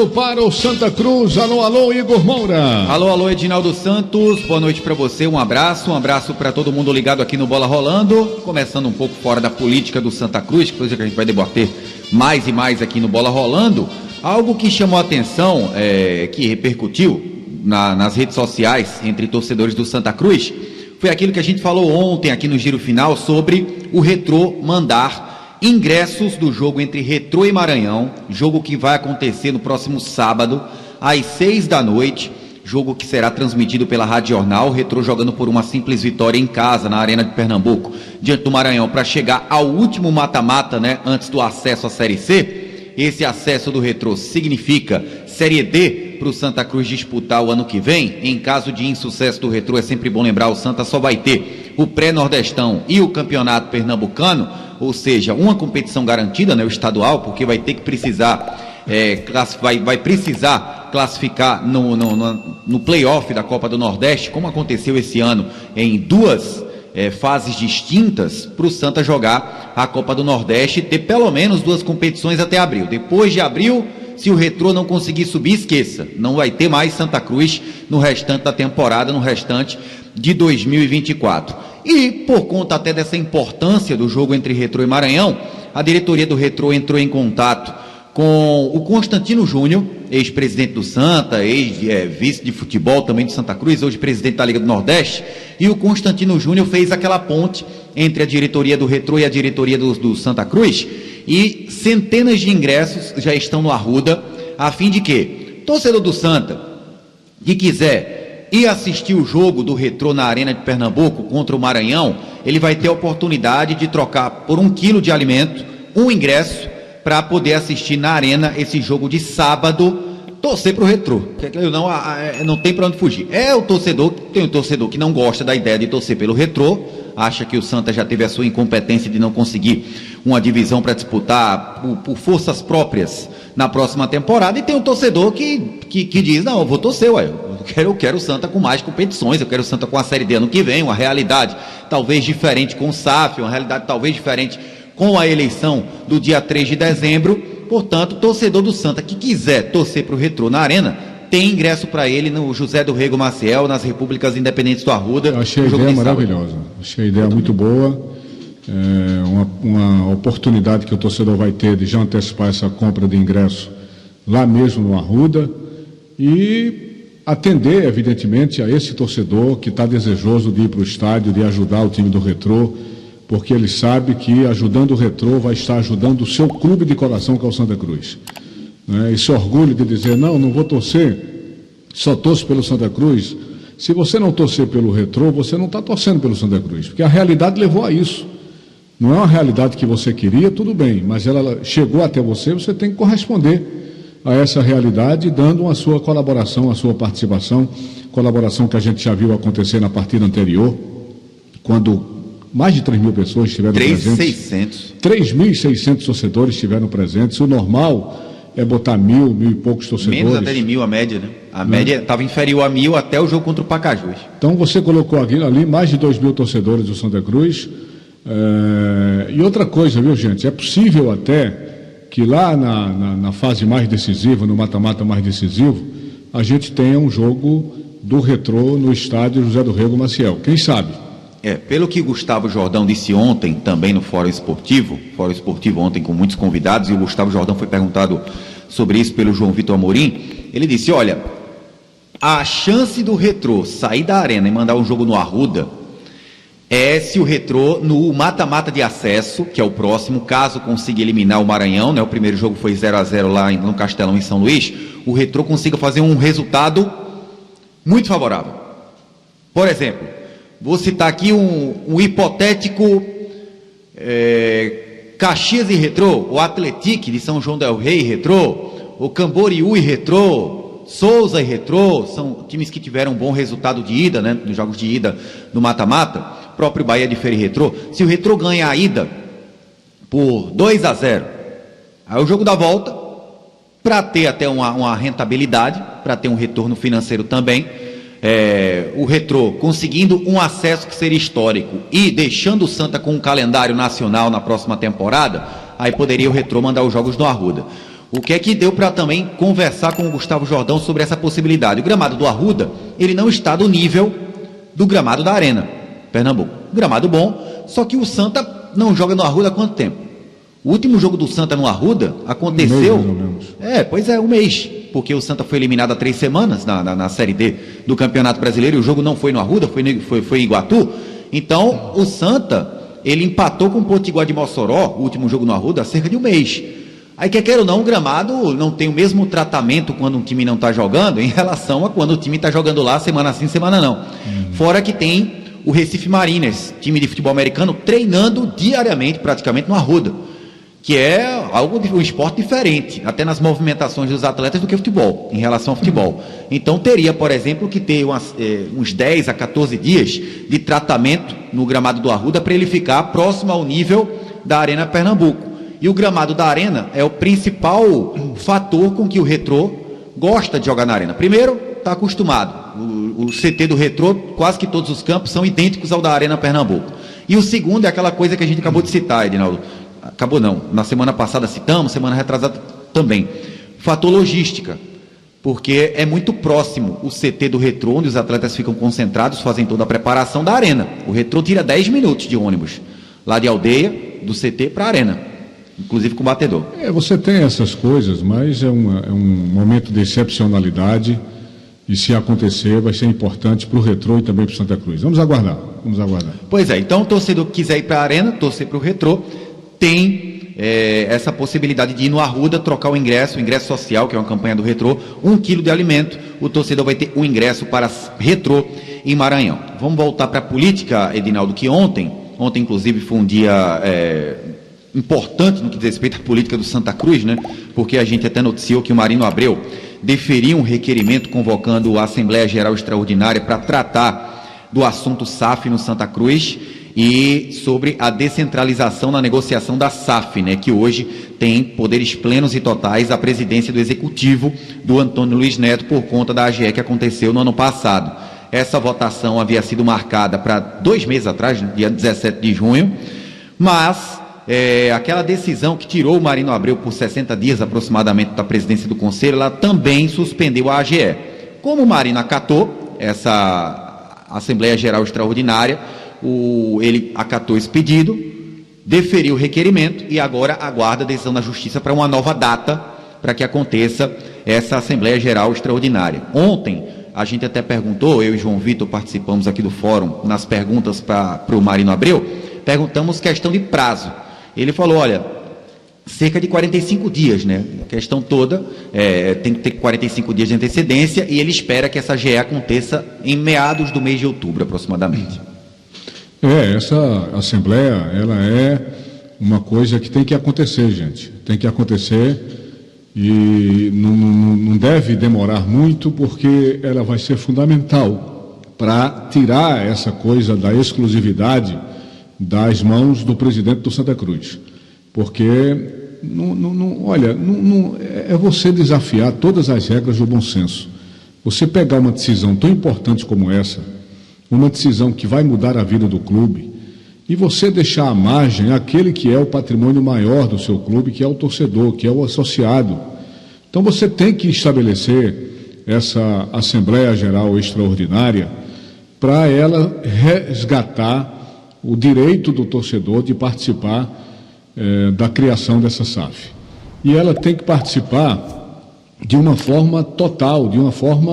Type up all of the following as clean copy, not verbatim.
Abraço para o Santa Cruz. Alô, alô, Igor Moura. Alô, alô, Edinaldo Santos. Boa noite para você. Um abraço para todo mundo ligado aqui no Bola Rolando. Começando um pouco fora da política do Santa Cruz, coisa que a gente vai debater mais e mais aqui no Bola Rolando. Algo que chamou a atenção, que repercutiu nas redes sociais entre torcedores do Santa Cruz, foi aquilo que a gente falou ontem aqui no Giro Final sobre o Retrô mandar ingressos do jogo entre Retrô e Maranhão, jogo que vai acontecer no próximo sábado, às 6 da noite, jogo que será transmitido pela Rádio Jornal, Retrô jogando por uma simples vitória em casa, na Arena de Pernambuco, diante do Maranhão, para chegar ao último mata-mata, né, antes do acesso à Série C. Esse acesso do Retrô significa Série D para o Santa Cruz disputar o ano que vem. Em caso de insucesso do Retrô, é sempre bom lembrar, o Santa só vai ter o pré-nordestão e o campeonato pernambucano, ou seja, uma competição garantida, né, o estadual, porque vai ter que precisar, vai precisar classificar no play-off da Copa do Nordeste, como aconteceu esse ano em duas fases distintas, para o Santa jogar a Copa do Nordeste e ter pelo menos duas competições até abril. Depois de abril, se o Retrô não conseguir subir, esqueça, não vai ter mais Santa Cruz no restante da temporada, no restante de 2024. E por conta até dessa importância do jogo entre Retrô e Maranhão, a diretoria do Retrô entrou em contato com o Constantino Júnior, ex-presidente do Santa, ex-vice de futebol também do Santa Cruz, hoje presidente da Liga do Nordeste, e o Constantino Júnior fez aquela ponte entre a diretoria do Retrô e a diretoria do Santa Cruz, e centenas de ingressos já estão no Arruda, a fim de que torcedor do Santa que quiser ir assistir o jogo do Retrô na Arena de Pernambuco contra o Maranhão, ele vai ter a oportunidade de trocar por 1 quilo de alimento, um ingresso, para poder assistir na Arena esse jogo de sábado, torcer para o Retrô. Não tem para onde fugir. Tem um torcedor que não gosta da ideia de torcer pelo Retrô, acha que o Santa já teve a sua incompetência de não conseguir uma divisão para disputar por forças próprias na próxima temporada, e tem um torcedor que diz, não, eu vou torcer, eu quero o Santa com mais competições, eu quero o Santa com a Série D ano que vem, uma realidade talvez diferente com o SAF, uma realidade talvez diferente com a eleição do dia 3 de dezembro. Portanto, torcedor do Santa que quiser torcer para o Retrô na Arena, tem ingresso para ele no José do Rego Maciel, nas Repúblicas Independentes do Arruda. Eu achei a ideia maravilhosa, achei a ideia muito boa, uma oportunidade que o torcedor vai ter de já antecipar essa compra de ingresso lá mesmo no Arruda e atender, evidentemente, a esse torcedor que está desejoso de ir para o estádio, de ajudar o time do Retrô, porque ele sabe que ajudando o Retrô vai estar ajudando o seu clube de coração, que é o Santa Cruz. Esse orgulho de dizer, não vou torcer, só torço pelo Santa Cruz. Se você não torcer pelo Retrô, você não está torcendo pelo Santa Cruz, porque a realidade levou a isso. Não é uma realidade que você queria, tudo bem, mas ela chegou até você, você tem que corresponder a essa realidade, dando a sua colaboração, a sua participação, colaboração que a gente já viu acontecer na partida anterior, quando mais de 3.000 pessoas estiveram presentes. 3.600 torcedores estiveram presentes. O normal é botar 1.000 e poucos torcedores. Menos até de 1.000 a média, né? A média estava inferior a 1.000 até o jogo contra o Pacajus. Então você colocou ali mais de 2.000 torcedores do Santa Cruz. E outra coisa, viu, gente? É possível até que lá na fase mais decisiva, no mata-mata mais decisivo, a gente tenha um jogo do Retrô no estádio José do Rego Maciel. Quem sabe? Pelo que Gustavo Jordão disse ontem, também no Fórum Esportivo ontem com muitos convidados, e o Gustavo Jordão foi perguntado sobre isso pelo João Vitor Amorim, ele disse, olha, a chance do Retrô sair da Arena e mandar um jogo no Arruda é se o Retrô, no mata-mata de acesso, que é o próximo, caso consiga eliminar o Maranhão, né, o primeiro jogo foi 0-0 lá no Castelão, em São Luís, o Retrô consiga fazer um resultado muito favorável. Por exemplo, vou citar aqui um hipotético Caxias e Retrô, o Atlético de São João del Rei e Retrô, o Camboriú e Retrô, Souza e Retrô, são times que tiveram um bom resultado de ida, né, nos jogos de ida no mata-mata, próprio Bahia de Feira e Retrô. Se o Retrô ganha a ida por 2-0, aí o jogo da volta, para ter até uma rentabilidade, para ter um retorno financeiro também, o Retrô conseguindo um acesso que seria histórico e deixando o Santa com um calendário nacional na próxima temporada, aí poderia o Retrô mandar os jogos no Arruda. O que é que deu para também conversar com o Gustavo Jordão sobre essa possibilidade? O gramado do Arruda, ele não está do nível do gramado da Arena Pernambuco. Gramado bom, só que o Santa não joga no Arruda há quanto tempo? O último jogo do Santa no Arruda aconteceu... Um mês, mais ou menos. Pois é, um mês. Porque o Santa foi eliminado há 3 semanas na Série D do Campeonato Brasileiro e o jogo não foi no Arruda, foi em Iguatu. Então, o Santa, ele empatou com o Potiguar de Mossoró, o último jogo no Arruda, há cerca de um mês. Aí, quer ou não, o gramado não tem o mesmo tratamento quando um time não está jogando em relação a quando o time está jogando lá, semana sim, semana não. Fora que tem o Recife Mariners, time de futebol americano, treinando diariamente, praticamente, no Arruda, que é um esporte diferente, até nas movimentações dos atletas, do que futebol, em relação ao futebol. Então, teria, por exemplo, que ter uns 10 a 14 dias de tratamento no gramado do Arruda para ele ficar próximo ao nível da Arena Pernambuco. E o gramado da Arena é o principal fator com que o Retrô gosta de jogar na Arena. Primeiro, está acostumado. O CT do Retrô, quase que todos os campos são idênticos ao da Arena Pernambuco. E o segundo é aquela coisa que a gente acabou de citar, Edinaldo. Acabou não. Na semana passada citamos, semana retrasada também. Fator logística. Porque é muito próximo o CT do Retrô, onde os atletas ficam concentrados, fazem toda a preparação da Arena. O Retrô tira 10 minutos de ônibus, lá de Aldeia, do CT para a Arena. Inclusive com o batedor. Você tem essas coisas, mas é um momento de excepcionalidade e se acontecer vai ser importante para o Retrô e também para o Santa Cruz. Vamos aguardar. Pois é, então o torcedor que quiser ir para a Arena, torcer para o Retrô, tem essa possibilidade de ir no Arruda, trocar o ingresso social, que é uma campanha do Retrô, 1 quilo de alimento, o torcedor vai ter um ingresso para Retrô em Maranhão. Vamos voltar para a política, Edinaldo, que ontem inclusive foi um dia... importante no que diz respeito à política do Santa Cruz, né? Porque a gente até noticiou que o Marino Abreu deferiu um requerimento convocando a Assembleia Geral Extraordinária para tratar do assunto SAF no Santa Cruz e sobre a descentralização na negociação da SAF, né? Que hoje tem poderes plenos e totais à presidência do Executivo do Antônio Luiz Neto por conta da AGE que aconteceu no ano passado. Essa votação havia sido marcada para 2 meses atrás, dia 17 de junho, mas... aquela decisão que tirou o Marino Abreu por 60 dias aproximadamente da presidência do Conselho, ela também suspendeu a AGE. Como o Marino acatou essa Assembleia Geral Extraordinária, ele acatou esse pedido, deferiu o requerimento e agora aguarda a decisão da Justiça para uma nova data para que aconteça essa Assembleia Geral Extraordinária. Ontem, a gente até perguntou, eu e João Vitor participamos aqui do fórum, nas perguntas para o Marino Abreu, perguntamos questão de prazo. Ele falou, olha, cerca de 45 dias, né? A questão toda tem que ter 45 dias de antecedência e ele espera que essa AGE aconteça em meados do mês de outubro, aproximadamente. Essa Assembleia, ela é uma coisa que tem que acontecer, gente. Tem que acontecer e não deve demorar muito porque ela vai ser fundamental para tirar essa coisa da exclusividade das mãos do presidente do Santa Cruz, porque é você desafiar todas as regras do bom senso. Você pegar uma decisão tão importante como essa, uma decisão que vai mudar a vida do clube, e você deixar à margem aquele que é o patrimônio maior do seu clube, que é o torcedor, que é o associado. Então você tem que estabelecer essa Assembleia Geral Extraordinária para ela resgatar o direito do torcedor de participar da criação dessa SAF. E ela tem que participar de uma forma total, de uma forma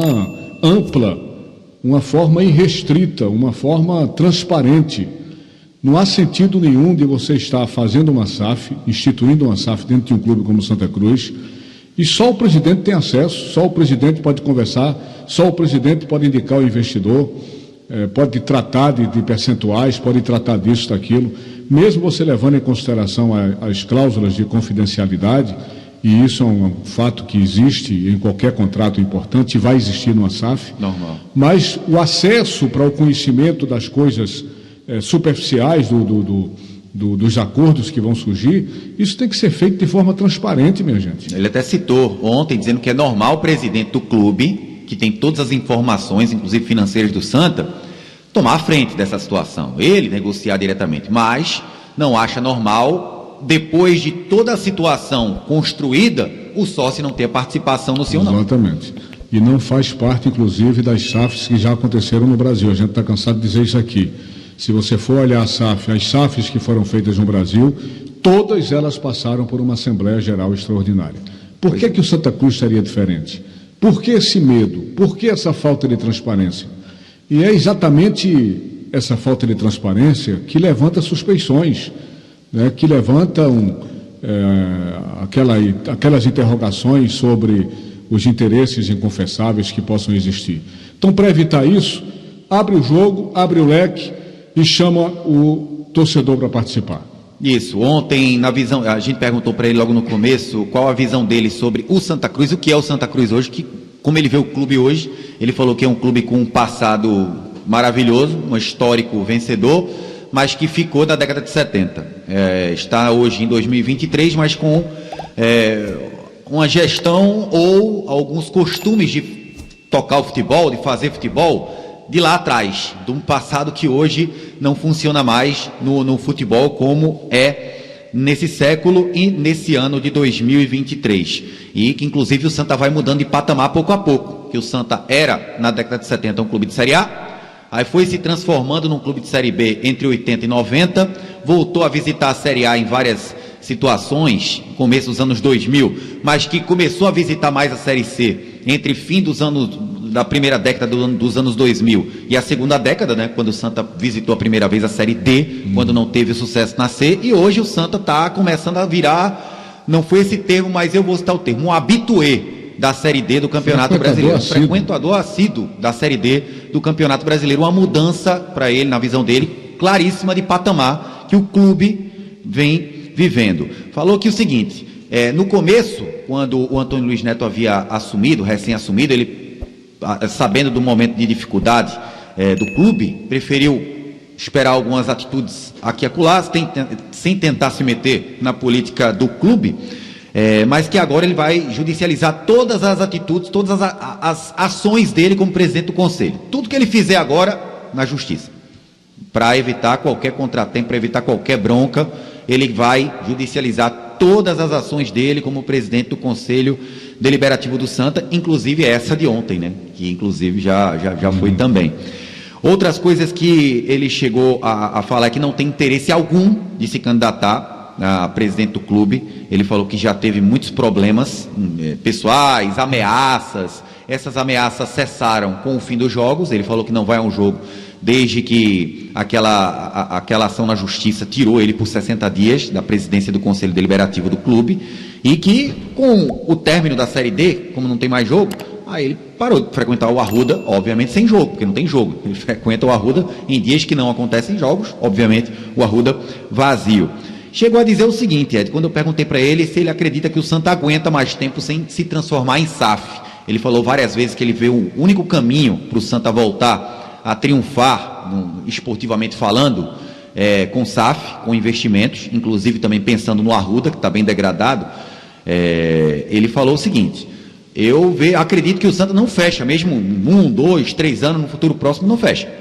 ampla, uma forma irrestrita, uma forma transparente. Não há sentido nenhum de você estar fazendo uma SAF, instituindo uma SAF dentro de um clube como Santa Cruz, e só o presidente tem acesso, só o presidente pode conversar, só o presidente pode indicar o investidor, pode tratar de percentuais, pode tratar disso, daquilo, mesmo você levando em consideração as cláusulas de confidencialidade, e isso é um fato que existe em qualquer contrato importante e vai existir numa SAF. Normal. Mas o acesso para o conhecimento das coisas superficiais dos acordos que vão surgir, isso tem que ser feito de forma transparente, minha gente. Ele até citou ontem, dizendo que é normal o presidente do clube, que tem todas as informações, inclusive financeiras do Santa, tomar a frente dessa situação, ele negociar diretamente, mas não acha normal, depois de toda a situação construída, o sócio não ter participação no sim ou não. Exatamente. E não faz parte, inclusive, das SAFs que já aconteceram no Brasil. A gente está cansado de dizer isso aqui. Se você for olhar as SAFs que foram feitas no Brasil, todas elas passaram por uma Assembleia Geral Extraordinária. Por que o Santa Cruz seria diferente? Por que esse medo? Por que essa falta de transparência? E é exatamente essa falta de transparência que levanta suspeições, né, que levantam aquelas interrogações sobre os interesses inconfessáveis que possam existir. Então, para evitar isso, abre o jogo, abre o leque e chama o torcedor para participar. Isso, ontem na visão, a gente perguntou para ele logo no começo qual a visão dele sobre o Santa Cruz, o que é o Santa Cruz hoje, como ele vê o clube hoje. Ele falou que é um clube com um passado maravilhoso, um histórico vencedor, mas que ficou da década de 70. Está hoje em 2023, mas com uma gestão ou alguns costumes de tocar o futebol, de fazer futebol, de lá atrás, de um passado que hoje não funciona mais no futebol como é nesse século e nesse ano de 2023. E que inclusive o Santa vai mudando de patamar pouco a pouco, que o Santa era, na década de 70, um clube de Série A, aí foi se transformando num clube de Série B entre 80 e 90, voltou a visitar a Série A em várias situações, começo dos anos 2000, mas que começou a visitar mais a Série C entre fim dos anos, da primeira década dos anos 2000 e a segunda década, né, quando o Santa visitou a primeira vez a Série D, quando não teve sucesso na C, e hoje o Santa está começando a virar, não foi esse termo, mas eu vou citar o termo, um habitué da Série D do Campeonato Brasileiro, um frequentador assíduo da Série D do Campeonato Brasileiro, uma mudança para ele, na visão dele, claríssima de patamar que o clube vem vivendo. Falou que o seguinte, no começo, quando o Antônio Luiz Neto havia assumido, recém-assumido, ele, sabendo do momento de dificuldade do clube, preferiu esperar algumas atitudes aqui e acolá, sem tentar se meter na política do clube, mas que agora ele vai judicializar todas as atitudes, todas as ações dele como presidente do conselho. Tudo que ele fizer agora, na justiça. Para evitar qualquer contratempo, para evitar qualquer bronca, ele vai judicializar todas as ações dele como presidente do Conselho Deliberativo do Santa, inclusive essa de ontem, né? Que inclusive já foi também. Outras coisas que ele chegou a falar é que não tem interesse algum de se candidatar a presidente do clube. Ele falou que já teve muitos problemas pessoais, ameaças. Essas ameaças cessaram com o fim dos jogos. Ele falou que não vai a um jogo desde que aquela ação na justiça tirou ele por 60 dias da presidência do Conselho Deliberativo do clube, e que com o término da Série D, como não tem mais jogo, aí ele parou de frequentar o Arruda, obviamente sem jogo, porque não tem jogo. Ele frequenta o Arruda em dias que não acontecem jogos, obviamente o Arruda vazio. Chegou a dizer o seguinte, Ed, quando eu perguntei para ele se ele acredita que o Santa aguenta mais tempo sem se transformar em SAF. Ele falou várias vezes que ele vê o único caminho para o Santa voltar a triunfar, esportivamente falando, com SAF, com investimentos, inclusive também pensando no Arruda, que está bem degradado. Ele falou o seguinte, acredito que o Santa não fecha, mesmo 1, 2, 3 anos no futuro próximo, não fecha.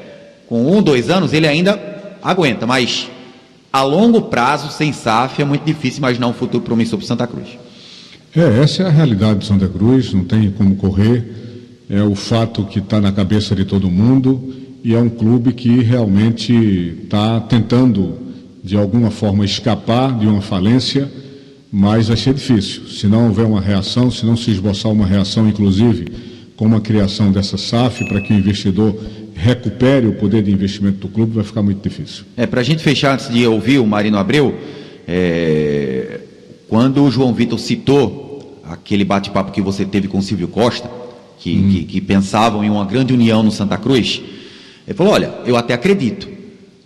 Com 1, 2 anos ele ainda aguenta, mas a longo prazo, sem SAF, é muito difícil imaginar um futuro promissor para o Santa Cruz. Essa é a realidade de Santa Cruz, não tem como correr. É o fato que está na cabeça de todo mundo, e é um clube que realmente está tentando, de alguma forma, escapar de uma falência, mas vai ser difícil. Se não houver uma reação, se não se esboçar uma reação, inclusive, com a criação dessa SAF, para que o investidor recupere o poder de investimento do clube, vai ficar muito difícil. Para a gente fechar, antes de ouvir o Marino Abreu, quando o João Vitor citou aquele bate-papo que você teve com o Silvio Costa, que pensavam em uma grande união no Santa Cruz, ele falou, olha, eu até acredito,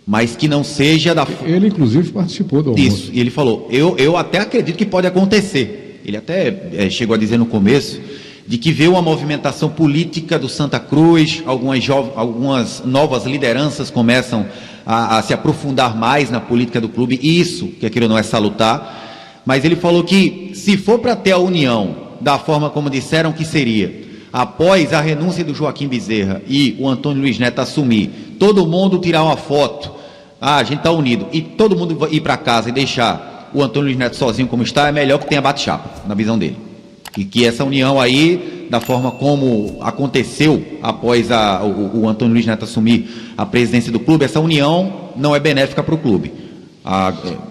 mas que não seja da... Ele, inclusive, participou do almoço. Isso, e ele falou, eu até acredito que pode acontecer. Ele até chegou a dizer no começo, de que vê uma movimentação política do Santa Cruz, algumas novas lideranças começam a se aprofundar mais na política do clube, isso, que aquilo não é salutar, mas ele falou que, se for para ter a união, da forma como disseram que seria, após a renúncia do Joaquim Bezerra e o Antônio Luiz Neto assumir, todo mundo tirar uma foto, a gente está unido, e todo mundo ir para casa e deixar o Antônio Luiz Neto sozinho como está, é melhor que tenha bate-chapa, na visão dele. E que essa união aí, da forma como aconteceu após o Antônio Luiz Neto assumir a presidência do clube, essa união não é benéfica para o clube.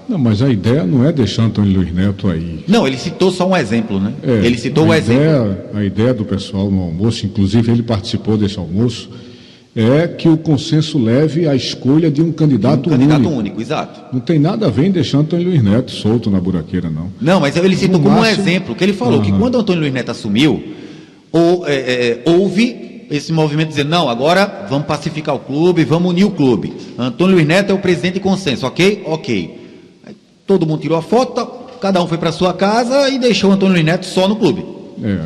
Não, mas a ideia não é deixar Antônio Luiz Neto aí. Não, ele citou só um exemplo, né? Ele citou o exemplo. A ideia do pessoal no almoço, inclusive ele participou desse almoço, é que o consenso leve à escolha de um candidato único, exato. Não tem nada a ver em deixar Antônio Luiz Neto solto na buraqueira, não. Não, mas ele citou como um exemplo, que ele falou que quando Antônio Luiz Neto assumiu, houve esse movimento dizendo, não, agora vamos pacificar o clube, vamos unir o clube. Antônio Luiz Neto é o presidente de consenso, ok? Ok. Aí, todo mundo tirou a foto, cada um foi para sua casa e deixou Antônio Luiz Neto só no clube.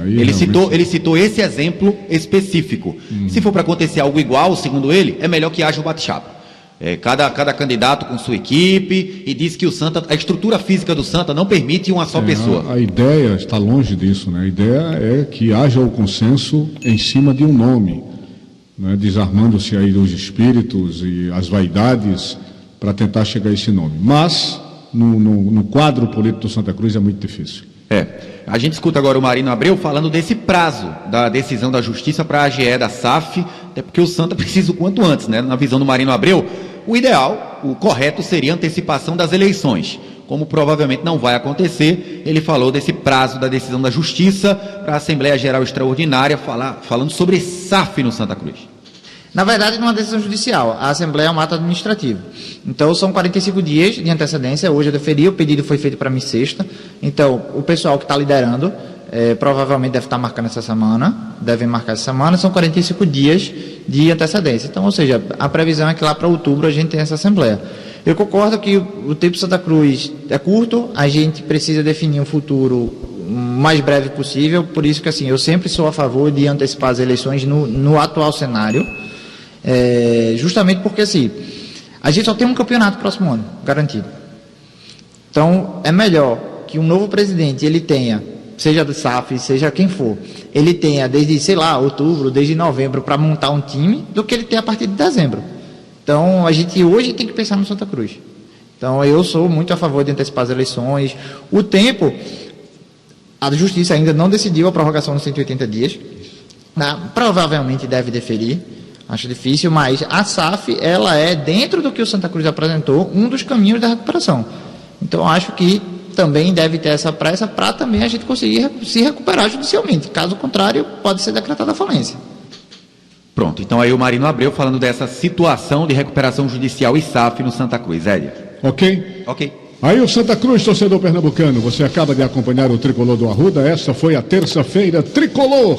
Ele citou esse exemplo específico. Se for para acontecer algo igual, segundo ele, é melhor que haja um bate-chapa. Cada candidato com sua equipe, e diz que o Santa, a estrutura física do Santa não permite uma só pessoa. A ideia está longe disso, né? A ideia é que haja o consenso em cima de um nome, né? Desarmando-se aí os espíritos e as vaidades para tentar chegar a esse nome. Mas, no quadro político do Santa Cruz é muito difícil. A gente escuta agora o Marino Abreu falando desse prazo da decisão da Justiça para a AGE da SAF, até porque o Santa precisa o quanto antes, né? Na visão do Marino Abreu, o ideal, o correto seria a antecipação das eleições. Como provavelmente não vai acontecer, ele falou desse prazo da decisão da Justiça para a Assembleia Geral Extraordinária, falando sobre SAF no Santa Cruz. Na verdade, não é uma decisão judicial, a Assembleia é um ato administrativo. Então, são 45 dias de antecedência, hoje eu deferi, o pedido foi feito para mim sexta. Então, o pessoal que está liderando, provavelmente deve estar marcando essa semana, devem marcar essa semana, são 45 dias de antecedência. Então, ou seja, a previsão é que lá para outubro a gente tenha essa Assembleia. Eu concordo que o tempo de Santa Cruz é curto, a gente precisa definir um futuro o mais breve possível, por isso que assim, eu sempre sou a favor de antecipar as eleições no atual cenário. Justamente porque assim, a gente só tem um campeonato próximo ano, garantido. Então, é melhor que um novo presidente, ele tenha, seja do SAF, seja quem for, ele tenha desde, sei lá, outubro, desde novembro, para montar um time, do que ele tenha a partir de dezembro. Então, a gente hoje tem que pensar no Santa Cruz. Então, eu sou muito a favor de antecipar as eleições. O tempo, a Justiça ainda não decidiu a prorrogação dos 180 dias. Provavelmente deve deferir. Acho difícil, mas a SAF, ela é, dentro do que o Santa Cruz apresentou, um dos caminhos da recuperação. Então, acho que também deve ter essa pressa para também a gente conseguir se recuperar judicialmente. Caso contrário, pode ser decretada a falência. Pronto, então aí o Marino Abreu falando dessa situação de recuperação judicial e SAF no Santa Cruz. Élia. Ok? Ok. Aí o Santa Cruz, torcedor pernambucano, você acaba de acompanhar o Tricolor do Arruda. Essa foi a terça-feira Tricolor.